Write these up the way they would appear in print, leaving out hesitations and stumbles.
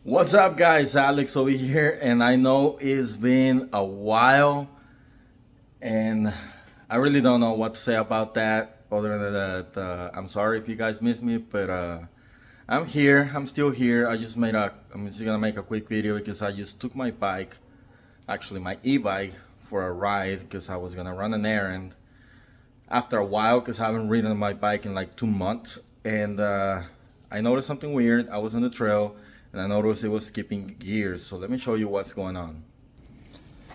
What's up, guys? Alex over here, and I know it's been a while, and I really don't know what to say about that other than that I'm sorry if you guys missed me, but I'm here. I'm still here. I'm just gonna make a quick video because I just took my bike, actually my e-bike, for a ride because I was gonna run an errand after a while because I haven't ridden my bike in like 2 months, and I noticed something weird. I was on the trail and I noticed it was skipping gears. So let me show you what's going on.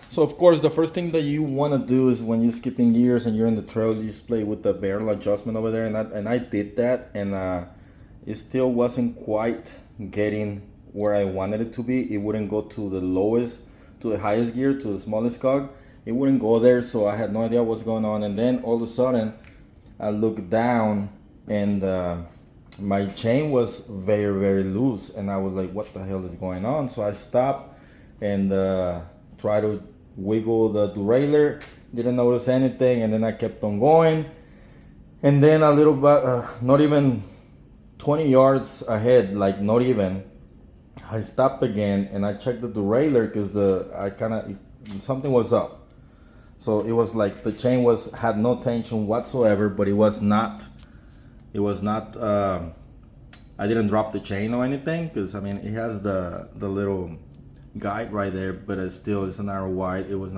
So of course, the first thing that you want to do is when you're skipping gears and you're in the trail, you just play with the barrel adjustment over there, and I did that, and it still wasn't quite getting where I wanted it to be. It wouldn't go to the lowest, to the highest gear, to the smallest cog. It wouldn't go there, so I had no idea what's going on. And then all of a sudden, I looked down and my chain was very, very loose, and I was like, what the hell is going on? So I stopped and tried to wiggle the derailleur, didn't notice anything, and then I kept on going. And then a little bit, not even 20 yards ahead, like not even, I stopped again and I checked the derailleur because something was up. So it was like the chain had no tension whatsoever, but it was not, I didn't drop the chain or anything, because I mean it has the little guide right there, but it's a narrow wide. It was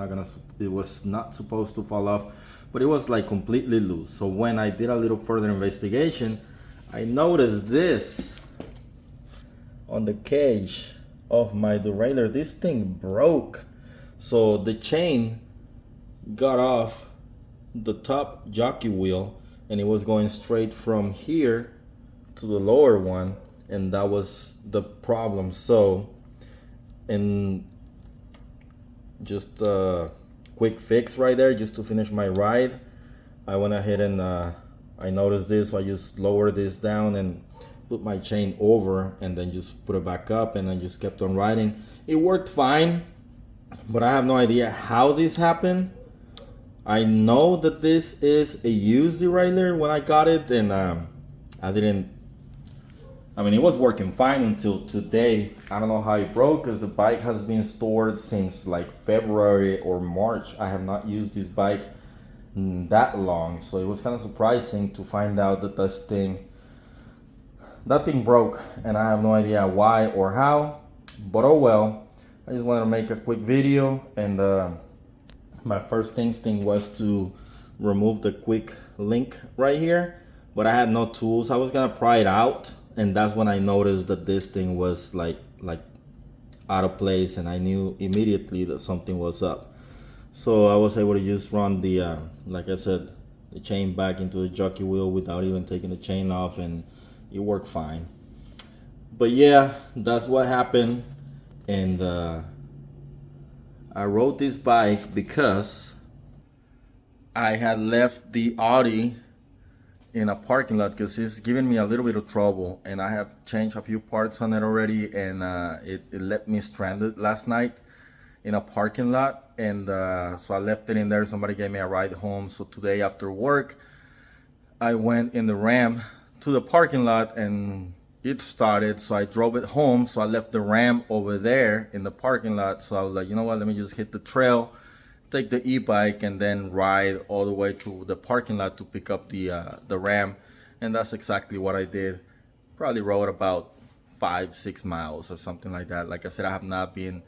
not supposed to fall off, but it was like completely loose. So when I did a little further investigation, I noticed this on the cage of my derailleur. This thing broke. So the chain got off the top jockey wheel and it was going straight from here to the lower one, and that was the problem. So, in just a quick fix right there, just to finish my ride, I went ahead and I noticed this, so I just lowered this down and put my chain over and then just put it back up, and I just kept on riding. It worked fine, but I have no idea how this happened. I know that this is a used derailleur when I got it, and it was working fine until today. I don't know how it broke because the bike has been stored since like February or March. I have not used this bike that long, so it was kind of surprising to find out that that thing broke, and I have no idea why or how, but oh well. I just wanted to make a quick video, and my first instinct was to remove the quick link right here, but I had no tools. I was gonna pry it out, and that's when I noticed that this thing was like out of place, and I knew immediately that something was up. So I was able to just run the like I said, the chain back into the jockey wheel without even taking the chain off, and it worked fine. But yeah, that's what happened. And I rode this bike because I had left the Audi in a parking lot because it's giving me a little bit of trouble, and I have changed a few parts on it already, and it left me stranded last night in a parking lot, and so I left it in there. Somebody gave me a ride home. So today after work, I went in the Ram to the parking lot and it started, so I drove it home. So I left the Ram over there in the parking lot. So I was like, you know what, let me just hit the trail, take the e-bike, and then ride all the way to the parking lot to pick up the Ram. And that's exactly what I did. Probably rode about 5-6 miles or something like that. Like I said, I have not been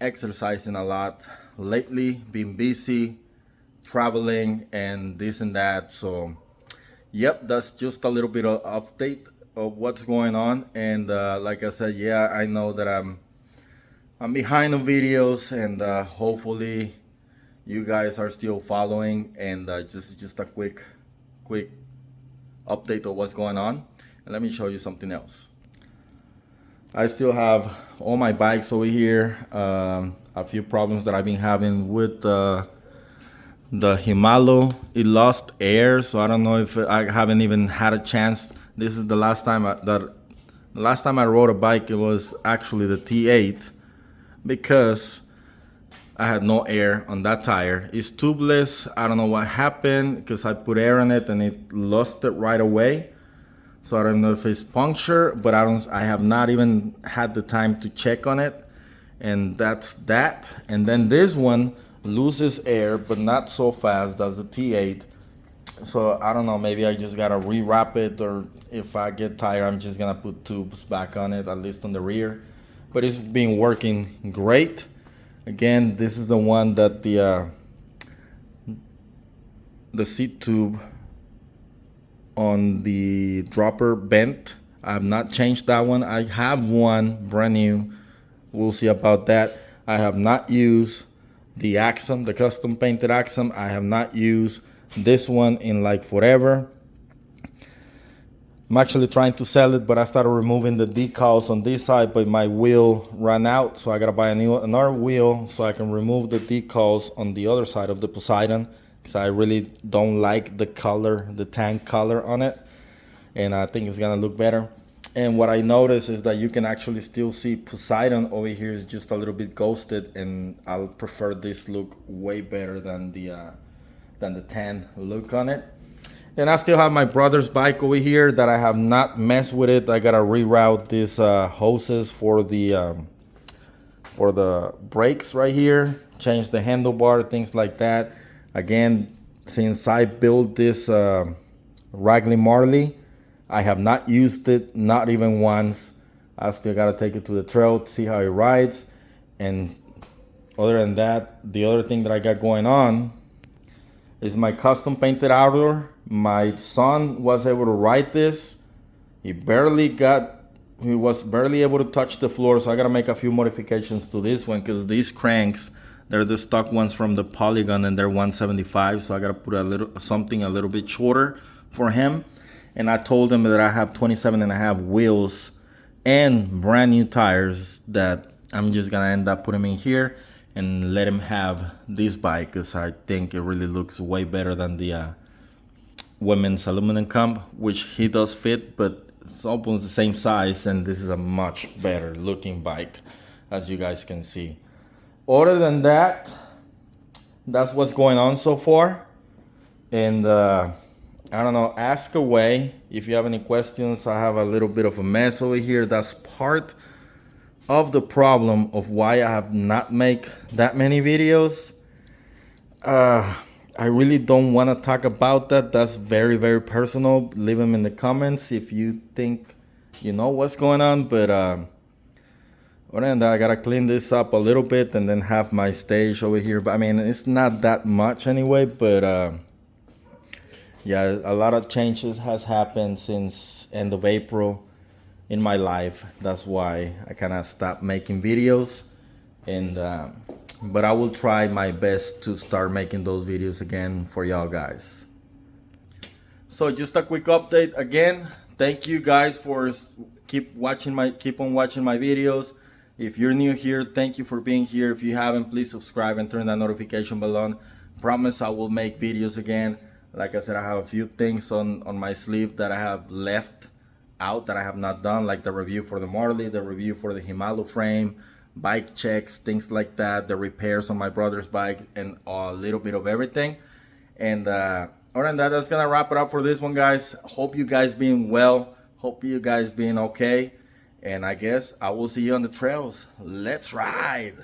exercising a lot lately, been busy traveling and this and that. So yep, that's just a little bit of update of what's going on. And like I said, yeah, I know that I'm behind on videos, and hopefully you guys are still following, and just a quick update of what's going on. And let me show you something else. I still have all my bikes over here. A few problems that I've been having with the Shimano. It lost air, so I don't know if I haven't even had a chance. This is the last time I rode a bike. It was actually the T8, because I had no air on that tire. It's tubeless. I don't know what happened because I put air in it and it lost it right away. So I don't know if it's punctured, but I have not even had the time to check on it. And that's that. And then this one loses air, but not so fast. That's the T8. So I don't know, maybe I just gotta rewrap it, or if I get tired, I'm just gonna put tubes back on it, at least on the rear. But it's been working great. Again, this is the one that the seat tube on the dropper bent. I have not changed that one. I have one brand new. We'll see about that. I have not used the Axum, the custom painted Axum. I have not used this one in like forever. I'm actually trying to sell it, but I started removing the decals on this side, but my wheel ran out, so I gotta buy another wheel so I can remove the decals on the other side of the Poseidon, because I really don't like the color, the tan color on it, and I think it's gonna look better. And what I noticed is that you can actually still see Poseidon over here is just a little bit ghosted, and I'll prefer this look way better than the tan look on it. And I still have my brother's bike over here that I have not messed with it. I gotta reroute these hoses for the brakes right here, change the handlebar, things like that. Again, since I built this Ragley Marley, I have not used it, not even once. I still gotta take it to the trail to see how it rides. And other than that, the other thing that I got going on is my custom painted outdoor. My son was able to ride this. He was barely able to touch the floor, so I gotta make a few modifications to this one, because these cranks, they're the stock ones from the Polygon, and they're 175, so I gotta put something a little bit shorter for him. And I told him that I have 27.5 wheels and brand new tires that I'm just gonna end up putting in here and let him have this bike, because I think it really looks way better than the women's aluminum comp, which he does fit, but it's almost the same size, and this is a much better looking bike, as you guys can see. Other than that, that's what's going on so far. And I don't know, ask away if you have any questions. I have a little bit of a mess over here. That's part of the problem of why I have not made that many videos. I really don't want to talk about that. That's very, very personal. Leave them in the comments if you think you know what's going on. But other than that, I gotta clean this up a little bit and then have my stage over here. But I mean, it's not that much anyway. But yeah, a lot of changes has happened since end of April in my life. That's why I kind of stopped making videos. And but I will try my best to start making those videos again for y'all guys. So just a quick update again. Thank you guys for keep on watching my videos. If you're new here, thank you for being here. If you haven't, please subscribe and turn that notification bell on. Promise I will make videos again. Like I said, I have a few things on my sleeve that I have left out that I have not done, like the review for the Marley, the review for the Himalo frame, bike checks, things like that, the repairs on my brother's bike, and a little bit of everything. And other than that, that's gonna wrap it up for this one, guys. Hope you guys being well, hope you guys being okay, and I guess I will see you on the trails. Let's ride.